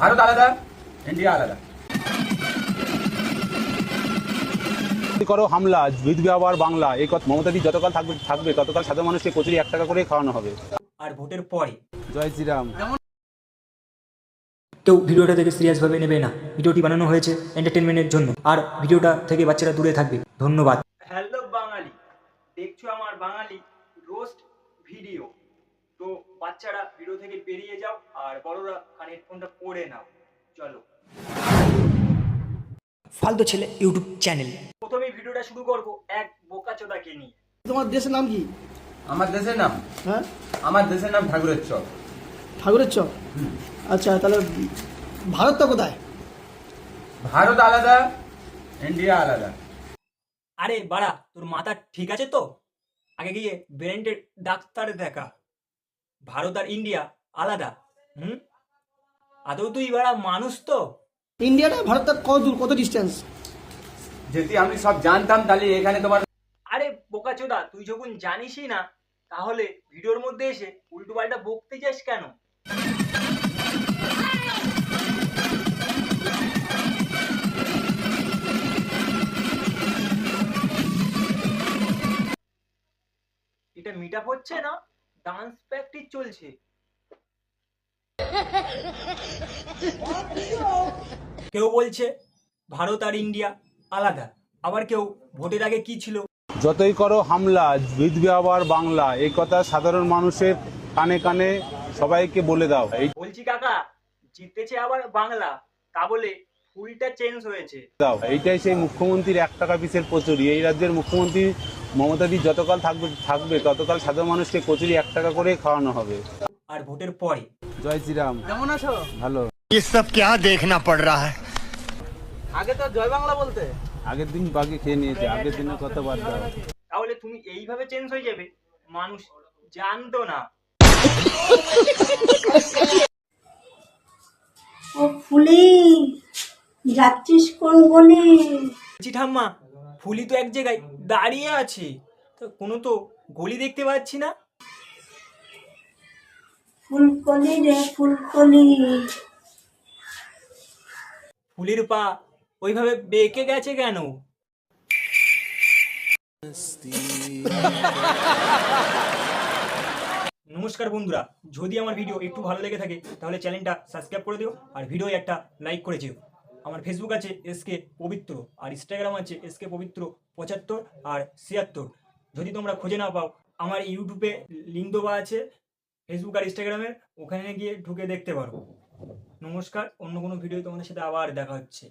ভারত আলাদা, ইন্ডিয়া আলাদা। করো হামলা, বিধবা আবার বাংলা, এই কথা মমতাদি যতকাল থাকবে ততকাল সাধারণ মানুষকে কচুরি 1 টাকা করে খাওয়ানো হবে। আর ভোটের পরে জয় শ্রীরাম। কেউ ভিডিওটা থেকে সিরিয়াসভাবে নেবে না। ভিডিওটি বানানো হয়েছে এন্টারটেনমেন্টের জন্য, আর ভিডিওটা থেকে বাচ্চারা দূরে থাকবে। ধন্যবাদ। হ্যালো বাঙালি, দেখছো আমার বাঙালি রোস্ট ভিডিও। তো বাচ্চারা ভিডিও থেকে বেরিয়ে যাও, আর বড়রা কানে হেডফোনটা পরে নাও। চলো। ফালতু ছেলে ইউটিউব চ্যানেল। প্রথমেই ভিডিওটা শুরু করব এক বোকাচোদাকে নিয়ে। তোমার দেশের নাম কি? আমার দেশের নাম, হ্যাঁ, আমার দেশের নাম ঠাকুরের চর। ঠাকুরের চর। আচ্ছা, তাহলে ভারতটা কোথায়? ভারত আলাদা, ইন্ডিয়া আলাদা। আরে বাড়া, তোর মাথা ঠিক আছে তো? আগে গিয়ে ব্রেনের ডাক্তার দেখা। ভারত আর ইন্ডিয়া আলাদা? আদৌ তুই বাড়া মানুষ তো? ইন্ডিয়াটা ভারতটা কত দূর, কত ডিস্টেন্স? যদি আমি সব জানতাম তাহলে এখানে তোমার। আরে বোকাচোদা, তুই যখন জানিসই না তাহলে ভিডিওর মধ্যে এসে উল্টো পাল্টা বকতে যাস কেন? এটা মিট আপ হচ্ছে না, ডান্স প্র্যাকটিস চলছে। কেউ বলছে ভারত আর ইন্ডিয়া আলাদা, আবার কেউ ভোটের আগে কি ছিল। যতই করো হামলা, বিধবা আবার বাংলা, এই কথা সাধারণ মানুষের কানে কানে সবাইকে বলে দাও। বলছি কাকা, জিতেছে আবার বাংলা, তা বলে ফুলটা চেঞ্জ হয়েছে। এইটাই সেই মুখ্যমন্ত্রীর 1 টাকা পিসের কচুরি। এই রাজ্যের মুখ্যমন্ত্রী মমতাদি যতকাল থাকবে ততকাল সাধারণ মানুষকে কচুরি 1 টাকা করে খাওয়ানো হবে। আর ভোটের পরে জয় শ্রীরাম। কেমন আছো? ভালো। ये सब क्या देखना पड़ रहा है? আগে তো জয় বাংলা বলতে। আগের দিন বাকি খেয়ে নিয়েছে, আগের দিনের কথা বাদ দাও। তাহলে তুমি এইভাবে চেঞ্জ হয়ে যাবে, মানুষ জানতো না। ও ফুলি, যাচ্ছিস কোন গলি? বলছি ঠাম্মা, ফুলি তো এক জায়গায় দাঁড়িয়ে আছে, তো কোনো তো গলি দেখতে পাচ্ছি না। ফুলকলি রে ফুলকলি। ফুলির পা ওইভাবে বেঁকে গেছে কেন? নমস্কার বন্ধুরা, যদি আমার ভিডিও একটু ভালো লেগে থাকে তাহলে চ্যানেলটা সাবস্ক্রাইব করে দিও, আর ভিডিও একটা লাইক করে দিও। আমার ফেসবুক আছে এসকে পবিত্র, আর ইনস্টাগ্রাম আছে এসকে পবিত্র 75 আর 76। যদি তোমরা খুঁজে না পাও, আমার ইউটিউবে লিঙ্ক দেওয়া আছে ফেসবুক আর ইনস্টাগ্রামের, ওখানে গিয়ে ঢুকে দেখতে পারো। নমস্কার, অন্য কোনো ভিডিও তোমাদের সাথে আবার দেখা হচ্ছে।